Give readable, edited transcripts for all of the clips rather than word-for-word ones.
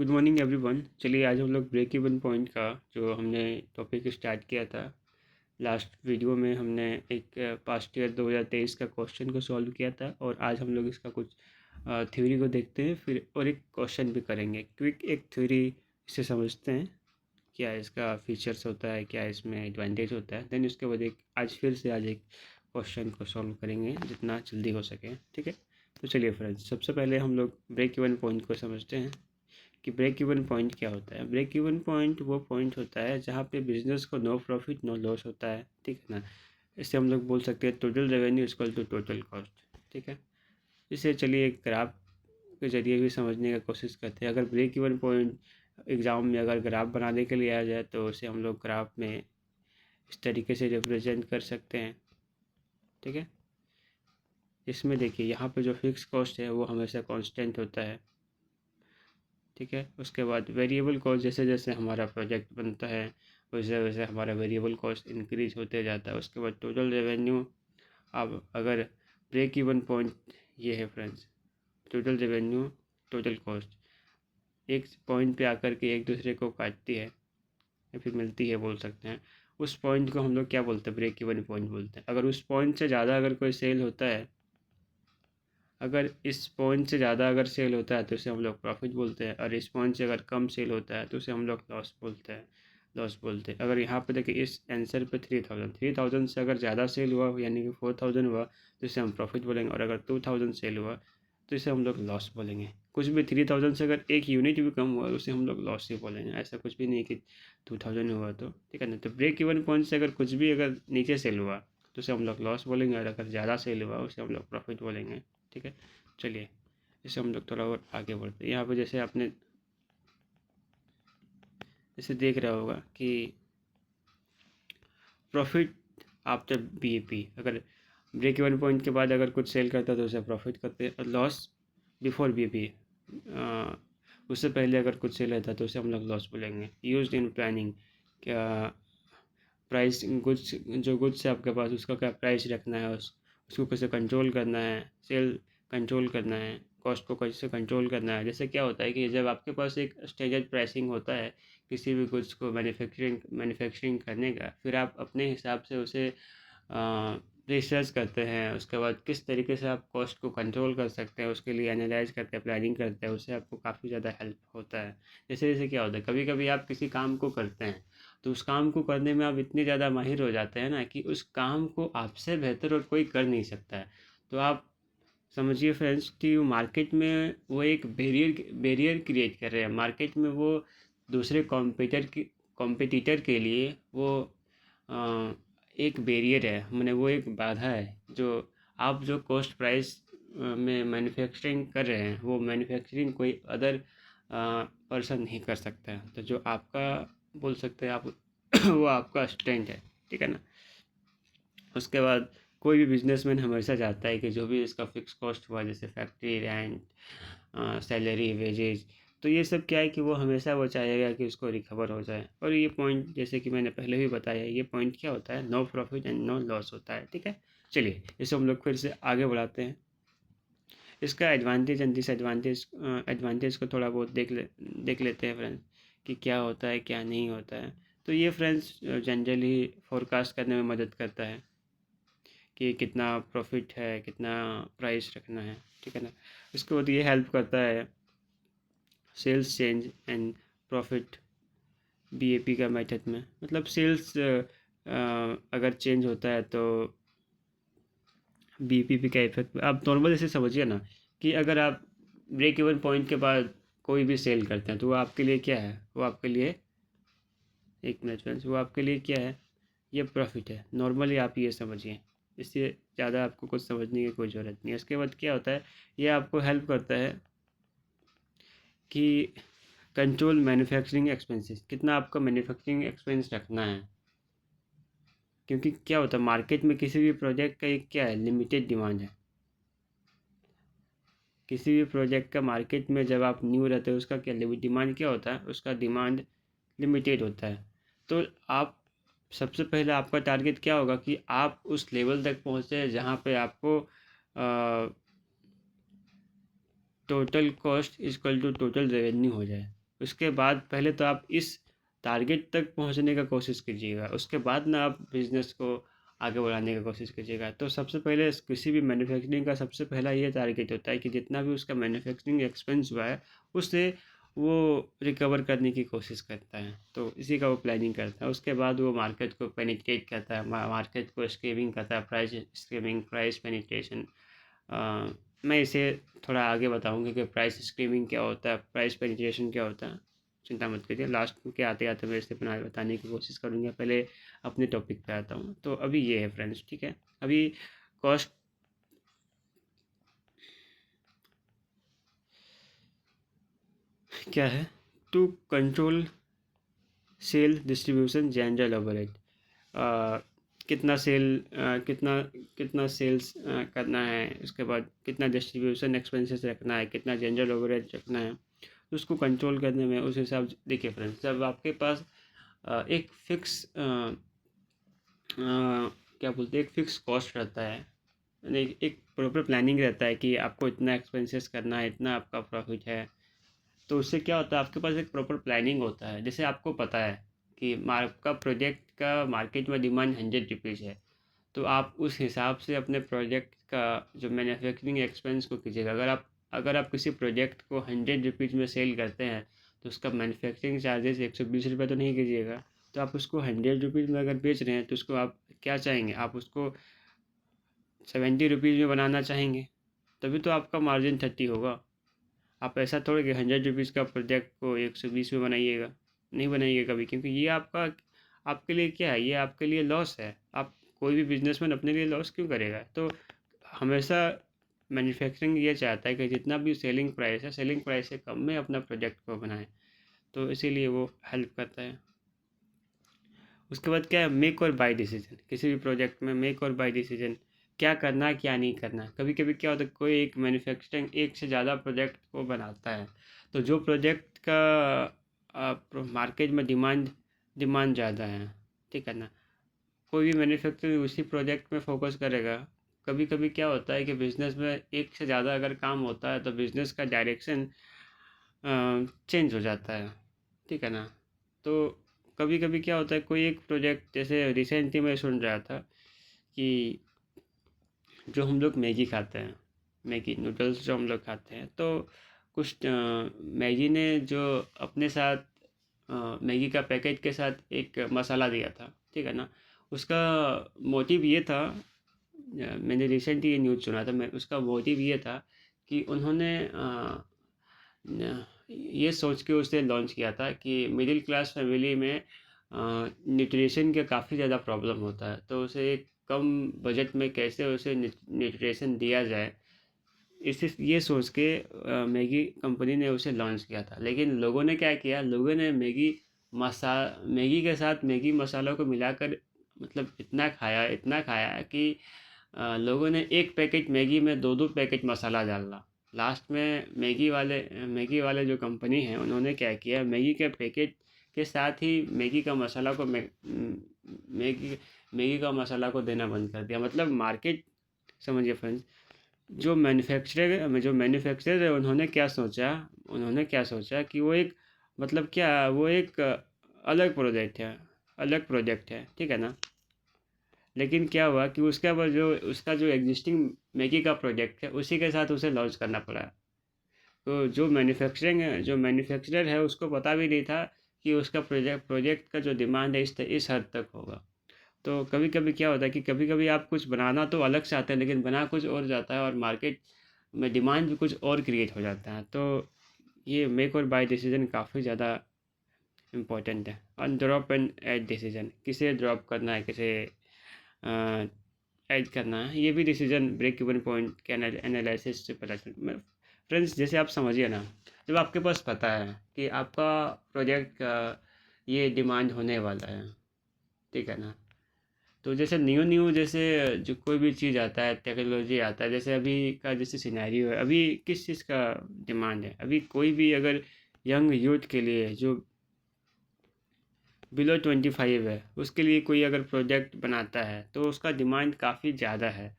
Good morning everyone. चलिए आज हम लोग ब्रेक इवन पॉइंट का जो हमने टॉपिक स्टार्ट किया था लास्ट वीडियो में, हमने एक पास्ट ईयर 2023 का क्वेश्चन को सॉल्व किया था और आज हम लोग इसका कुछ थ्योरी को देखते हैं फिर और एक क्वेश्चन भी करेंगे। क्विक एक थ्योरी इसे समझते हैं, क्या इसका फीचर्स होता है, क्या इसमें एडवांटेज होता है, देन उसके बाद एक आज एक क्वेश्चन को सॉल्व करेंगे जितना जल्दी हो सके। ठीक है, तो चलिए फ्रेंड्स, सबसे पहले हम लोग ब्रेक इवन पॉइंट को समझते हैं कि ब्रेक इवन पॉइंट क्या होता है। ब्रेक इवन पॉइंट वो पॉइंट होता है जहाँ पे बिजनेस को नो प्रॉफिट नो लॉस होता है। ठीक है ना, इससे हम लोग बोल सकते हैं total revenue equal to total cost. ठीक है, इसे चलिए एक ग्राफ के जरिए भी समझने का कोशिश करते हैं। अगर ब्रेक इवन पॉइंट एग्ज़ाम में अगर ग्राफ बनाने के लिए आ जाए तो उसे हम लोग ग्राफ में इस तरीके से रिप्रेजेंट कर सकते हैं। ठीक है, इसमें देखिए यहाँ पे जो फिक्स कॉस्ट है वो हमेशा कांस्टेंट होता है। ठीक है, उसके बाद वेरिएबल कॉस्ट, जैसे जैसे हमारा प्रोजेक्ट बनता है वैसे वैसे हमारा वेरिएबल कॉस्ट इंक्रीज होते जाता है। उसके बाद टोटल रेवेन्यू, अब अगर ब्रेक इवन पॉइंट ये है friends, total revenue total cost एक पॉइंट पे आकर के एक दूसरे को काटती है या फिर मिलती है बोल सकते हैं। उस पॉइंट को हम लोग क्या बोलते हैं, ब्रेक इवन पॉइंट बोलते हैं। अगर उस पॉइंट से ज़्यादा अगर कोई सेल होता है, अगर इस पॉइंट से ज़्यादा अगर सेल होता है तो उसे हम लोग प्रॉफिट बोलते हैं, और इस पॉइंट से अगर कम सेल होता है तो उसे हम लोग लॉस बोलते हैं। अगर यहाँ पे देखिए इस आंसर पे 3000 से अगर ज़्यादा सेल हुआ यानी कि 4000 हुआ तो इसे हम प्रॉफिट बोलेंगे, और अगर 2000 सेल हुआ तो इसे हम लोग लॉस बोलेंगे। कुछ भी 3000 से अगर एक यूनिट भी कम हुआ तो उसे हम लोग लॉस ही बोलेंगे। ऐसा कुछ भी नहीं कि 2000 हुआ तो। ठीक है ना, तो ब्रेक इवन पॉइंट से अगर कुछ भी अगर नीचे सेल हुआ तो उसे हम लोग लॉस बोलेंगे, और अगर ज़्यादा सेल हुआ उसे हम लोग प्रॉफिट बोलेंगे। ठीक है, चलिए इसे हम लोग थोड़ा और आगे बढ़ते हैं। यहाँ पे जैसे आपने जैसे देख रहा होगा कि प्रॉफिट आफ्टर बीईपी, अगर ब्रेक इवन पॉइंट के बाद अगर कुछ सेल करता है तो उसे प्रॉफिट करते हैं, और लॉस बिफोर बीईपी, उससे पहले अगर कुछ सेल रहता है तो उसे हम लोग लॉस बोलेंगे। यूज्ड इन प्लानिंग, क्या प्राइस गुड्स, जो गुड्स है आपके पास उसका क्या प्राइस रखना है, उसको कैसे कंट्रोल करना है, सेल कंट्रोल करना है, कॉस्ट को कैसे कंट्रोल करना है। जैसे क्या होता है कि जब आपके पास एक स्टेजेड प्राइसिंग होता है किसी भी गुड्स को मैन्युफैक्चरिंग करने का, फिर आप अपने हिसाब से उसे रिसर्च करते हैं, उसके बाद किस तरीके से आप कॉस्ट को कंट्रोल कर सकते हैं उसके लिए एनालाइज करते हैं, प्लानिंग करते हैं, उससे आपको काफ़ी ज़्यादा हेल्प होता है। जैसे जैसे क्या होता है, कभी कभी आप किसी काम को करते हैं तो उस काम को करने में आप इतने ज़्यादा माहिर हो जाते हैं ना कि उस काम को आपसे बेहतर और कोई कर नहीं सकता है। तो आप समझिए फ्रेंड्स कि मार्केट में वो एक बैरियर क्रिएट कर रहे हैं। मार्केट में वो दूसरे कॉम्पिटिटर के लिए वो अ, एक बैरियर है, मैंने वो एक बाधा है। जो आप जो कॉस्ट प्राइस में मैन्युफैक्चरिंग कर रहे हैं वो मैन्युफैक्चरिंग कोई अदर पर्सन नहीं कर सकता है। तो जो आपका बोल सकते हैं आप वो आपका स्ट्रेंथ है। ठीक है ना, उसके बाद कोई भी बिजनेसमैन हमेशा चाहता है कि जो भी इसका फिक्स कॉस्ट हुआ, जैसे फैक्ट्री रेंट, सैलरी, वेजेज, तो ये सब क्या है कि वो हमेशा वो चाहेगा कि उसको रिकवर हो जाए। और ये पॉइंट जैसे कि मैंने पहले भी बताया, ये पॉइंट क्या होता है, no profit and no loss होता है। ठीक है, चलिए इसे हम लोग फिर से आगे बढ़ाते हैं। इसका एडवांटेज एंड डिसएडवांटेज, एडवांटेज को थोड़ा बहुत देख लेते हैं फ्रेंड्स कि क्या होता है क्या नहीं होता है। तो ये फ्रेंड्स जनरली फोरकास्ट करने में मदद करता है कि कितना प्रॉफिट है, कितना प्राइस रखना है। ठीक है ना, उसके बाद ये हेल्प करता है sales change and profit B A P का मेथड में। मतलब सेल्स अगर चेंज होता है तो बीपीपी का इफेक्ट आप नॉर्मल ऐसे समझिए ना कि अगर आप ब्रेक इवन पॉइंट के बाद कोई भी सेल करते हैं तो वो आपके लिए क्या है, वो आपके लिए, एक मिनट फ्रेंड्स, वो आपके लिए क्या है, ये प्रॉफिट है। नॉर्मली आप ये समझिए, इससे ज़्यादा आपको कुछ समझने की कोई ज़रूरत नहीं है। उसके बाद क्या होता है, ये आपको हेल्प करता है कि कंट्रोल मैन्युफैक्चरिंग एक्सपेंसेस, कितना आपका मैन्युफैक्चरिंग एक्सपेंस रखना है। क्योंकि क्या होता है मार्केट में किसी भी प्रोजेक्ट का एक क्या है, लिमिटेड डिमांड है। किसी भी प्रोजेक्ट का मार्केट में जब आप न्यू रहते हो उसका क्या डिमांड क्या होता है, उसका डिमांड लिमिटेड होता है। तो आप सबसे पहले आपका टारगेट क्या होगा कि आप उस लेवल तक पहुँचे जहाँ पे आपको total cost equal to total revenue हो जाए। उसके बाद पहले तो आप इस टारगेट तक पहुंचने का कोशिश कीजिएगा, उसके बाद ना आप बिज़नेस को आगे बढ़ाने की कोशिश कीजिएगा। तो सबसे पहले किसी भी मैन्युफैक्चरिंग का सबसे पहला ये टारगेट होता है कि जितना भी उसका मैन्युफैक्चरिंग एक्सपेंस हुआ है उससे वो रिकवर करने की कोशिश करता है, तो इसी का वो प्लानिंग करता है। उसके बाद वो मार्केट को पेनिट्रेट करता है, मार्केट को स्केविंग करता है, प्राइस स्केविंग, प्राइस पेनिट्रेशन। मैं इसे थोड़ा आगे बताऊंगा कि प्राइस स्केविंग क्या होता है, प्राइस पेनिट्रेशन क्या होता है। चिंता मत करिए, लास्ट के आते आते मैं इसे बताने की कोशिश करूँगा। पहले अपने टॉपिक पे आता हूँ। तो अभी ये है फ्रेंड्स, ठीक है। अभी कॉस्ट क्या है, to control sale distribution general overhead, कितना सेल कितना कितना सेल्स करना है, उसके बाद कितना डिस्ट्रीब्यूशन एक्सपेंसेस रखना है, कितना जनरल ओवरहेड रखना है, तो उसको कंट्रोल करने में उस हिसाब से देखिए फ्रेंड्स, जब आपके पास एक फिक्स क्या बोलते हैं, एक फिक्स कॉस्ट रहता है, यानी एक प्रॉपर प्लानिंग रहता है कि आपको इतना एक्सपेंसेस करना है, इतना आपका प्रॉफिट है। तो उससे क्या होता है, आपके पास एक प्रॉपर प्लानिंग होता है। जैसे आपको पता है कि आपका प्रोजेक्ट का मार्केट में डिमांड 100 रुपीज़ है, तो आप उस हिसाब से अपने प्रोजेक्ट का जो मैन्युफैक्चरिंग एक्सपेंस को कीजिएगा। अगर आप किसी प्रोजेक्ट को 100 रुपीज़ में सेल करते हैं तो उसका मैन्युफैक्चरिंग चार्जेस 120 रुपये तो नहीं कीजिएगा। तो आप उसको 100 रुपीज़ में अगर बेच रहे हैं तो उसको आप क्या चाहेंगे, आप उसको 70 रुपीज़ में बनाना चाहेंगे, तभी तो आपका मार्जिन 30 होगा। आप ऐसा थोड़े कि 100 रुपीज़ का प्रोजेक्ट को 120 में बनाइएगा, नहीं बनाइएगा कभी, क्योंकि ये आपके लिए क्या है, ये आपके लिए लॉस है। आप कोई भी बिजनेसमैन अपने लिए लॉस क्यों करेगा। तो हमेशा मैन्युफैक्चरिंग ये चाहता है कि जितना भी सेलिंग प्राइस है, सेलिंग प्राइस से कम में अपना प्रोजेक्ट को बनाए, तो इसीलिए वो हेल्प करता है। उसके बाद क्या है, मेक और बाय डिसीजन। किसी भी प्रोजेक्ट में मेक और बाय डिसीजन, क्या करना है क्या नहीं करना है। कभी कभी क्या होता है, कोई एक मैन्युफैक्चरिंग एक से ज़्यादा प्रोजेक्ट को बनाता है, तो जो प्रोजेक्ट का मार्केट में डिमांड ज़्यादा है, ठीक है ना, कोई भी मैन्युफैक्चरिंग उसी प्रोजेक्ट में फोकस करेगा। कभी कभी क्या होता है कि बिज़नेस में एक से ज़्यादा अगर काम होता है तो बिज़नेस का डायरेक्शन चेंज हो जाता है, ठीक है ना। तो कभी कभी क्या होता है, कोई एक प्रोजेक्ट, जैसे रिसेंटली मैं सुन रहा था कि जो हम लोग मैगी खाते हैं, मैगी नूडल्स जो हम लोग खाते हैं, तो कुछ मैगी ने जो अपने साथ मैगी का पैकेट के साथ एक मसाला दिया था, ठीक है ना। उसका मोटिव ये था, मैंने रिसेंटली ये न्यूज़ सुना था, मैं उसका मोटिव ये था कि उन्होंने ये सोच के उसे लॉन्च किया था कि मिडिल क्लास फैमिली में न्यूट्रिशन का काफ़ी ज़्यादा प्रॉब्लम होता है, तो उसे एक कम बजट में कैसे उसे न्यूट्रिशन दिया जाए, इसे ये सोच के मैगी कंपनी ने उसे लॉन्च किया था। लेकिन लोगों ने क्या किया, लोगों ने मैगी के साथ मैगी मसालों को मिलाकर मतलब इतना खाया कि लोगों ने एक पैकेट मैगी में दो दो पैकेट मसाला डाला। लास्ट में मैगी वाले जो कंपनी है, उन्होंने क्या किया, मैगी के पैकेट के साथ ही मैगी का मसाला को देना बंद कर दिया। मतलब मार्केट, समझिए फ्रेंड्स, जो मैन्युफैक्चरर है, उन्होंने क्या सोचा कि वो एक, मतलब क्या, वो एक अलग प्रोजेक्ट है, ठीक है ना। लेकिन क्या हुआ कि उसका जो एग्जिस्टिंग मैगी का प्रोजेक्ट है, उसी के साथ उसे लॉन्च करना पड़ा। तो जो मैन्युफैक्चरर है उसको पता भी नहीं था कि उसका प्रोजेक्ट का जो डिमांड है इस हद तक होगा। तो कभी कभी क्या होता है कि कभी कभी आप कुछ बनाना तो अलग से आता है, लेकिन बना कुछ और जाता है और मार्केट में डिमांड भी कुछ और क्रिएट हो जाता है। तो ये मेक और बाय डिसीजन काफ़ी ज़्यादा इम्पोर्टेंट है। और ड्रॉप एंड ऐड डिसीजन, किसे ड्रॉप करना है, किसे ऐड करना है, ये भी डिसीजन ब्रेक इवन पॉइंट के एनालिसिस से पता चल। फ्रेंड्स, जैसे आप समझिए ना, जब आपके पास पता है कि आपका प्रोजेक्ट का ये डिमांड होने वाला है, ठीक है ना, तो जैसे न्यू न्यू जैसे जो कोई भी चीज़ आता है, टेक्नोलॉजी आता है, जैसे अभी का जैसे सिनेरियो है, अभी किस चीज़ का डिमांड है, अभी कोई भी अगर यंग यूथ के लिए जो बिलो 25 है, उसके लिए कोई अगर प्रोजेक्ट बनाता है तो उसका डिमांड काफ़ी ज़्यादा है।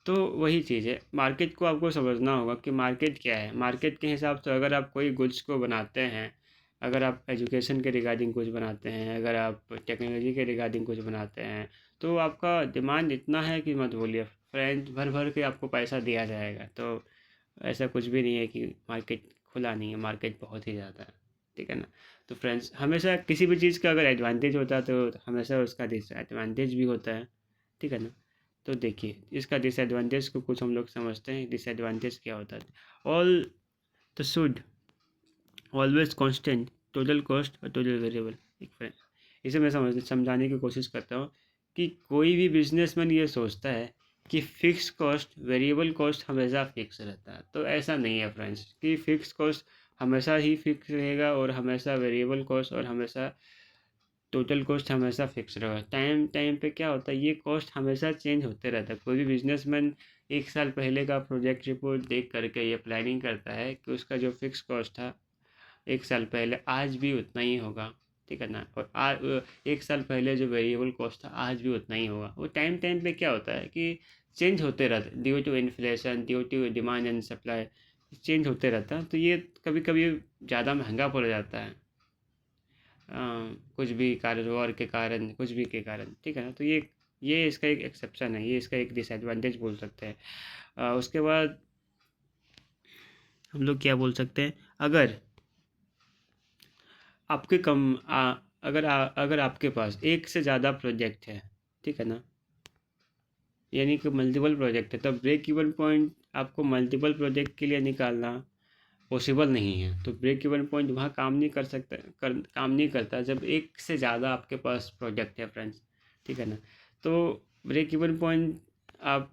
तो वही चीज़ है, मार्केट को आपको समझना होगा कि मार्केट क्या है। मार्केट के हिसाब से अगर आप कोई गुड्स को बनाते हैं, अगर आप एजुकेशन के रिगार्डिंग कुछ बनाते हैं, अगर आप टेक्नोलॉजी के रिगार्डिंग कुछ बनाते हैं, तो आपका डिमांड इतना है कि मत बोलिए फ्रेंड्स, भर भर के आपको पैसा दिया जाएगा। तो ऐसा कुछ भी नहीं है कि मार्केट खुला नहीं है, मार्केट बहुत ही ज़्यादा है, ठीक है ना। तो फ्रेंड्स, हमेशा किसी भी चीज़ का अगर एडवांटेज होता है तो हमेशा उसका डिसएडवांटेज भी होता है, ठीक है ना। तो देखिए, इसका डिसएडवांटेज को कुछ हम लोग समझते हैं। डिसएडवांटेज क्या होता है? All the should always constant total cost और टोटल वेरिएबल। एक फ्रेंड, इसे मैं समझाने की कोशिश करता हूँ कि कोई भी बिजनेसमैन ये सोचता है कि फ़िक्स कॉस्ट वेरिएबल कॉस्ट हमेशा फ़िक्स रहता है। तो ऐसा नहीं है फ्रेंड्स कि फ़िक्स कॉस्ट हमेशा ही फ़िक्स रहेगा और हमेशा वेरिएबल कॉस्ट और हमेशा टोटल कॉस्ट हमेशा फ़िक्स रहेगा। टाइम टाइम पे क्या होता है, ये कॉस्ट हमेशा चेंज होते रहता है। कोई भी बिजनेसमैन 1 साल पहले का प्रोजेक्ट रिपोर्ट देख करके ये प्लानिंग करता है कि उसका जो फ़िक्स कॉस्ट था 1 साल पहले आज भी उतना ही होगा, ठीक है ना। और 1 साल पहले जो वेरिएबल कॉस्ट था आज भी उतना ही होगा। वो टाइम टाइम पे क्या होता है कि चेंज होते रहते, due to inflation, due to demand and supply change होते रहता है। तो ये कभी कभी ज़्यादा महंगा पड़ जाता है, कुछ भी कारण, वॉर के कारण, कुछ भी के कारण, ठीक है ना। तो ये इसका एक एक्सेप्शन है, ये इसका एक डिसएडवांटेज बोल सकते हैं। उसके बाद हम लोग क्या बोल सकते हैं, अगर आपके अगर आपके पास एक से ज़्यादा प्रोजेक्ट है, ठीक है ना, यानी कि मल्टीपल प्रोजेक्ट है, तो ब्रेक इवन पॉइंट आपको मल्टीपल प्रोजेक्ट के लिए निकालना पॉसिबल नहीं है। तो ब्रेक इवन पॉइंट वहाँ काम नहीं करता जब एक से ज़्यादा आपके पास प्रोजेक्ट है फ्रेंड्स, ठीक है ना। तो ब्रेक इवन पॉइंट आप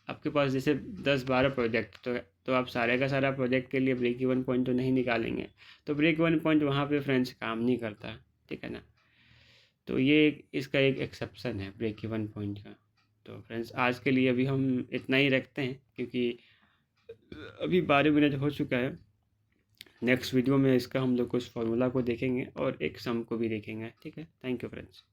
आपके पास जैसे 10-12 प्रोजेक्ट, तो आप सारे का सारा प्रोजेक्ट के लिए ब्रेक इवन पॉइंट तो नहीं निकालेंगे। तो ब्रेक इवन पॉइंट वहाँ पे फ्रेंड्स काम नहीं करता, ठीक है ना। तो ये इसका एक एक्सेप्शन है ब्रेक इवन पॉइंट का। तो फ्रेंड्स, आज के लिए अभी हम इतना ही रखते हैं, क्योंकि अभी 12 मिनट हो चुका है। नेक्स्ट वीडियो में इसका हम लोग कुछ फार्मूला को देखेंगे और एक सम को भी देखेंगे, ठीक है। Thank you friends.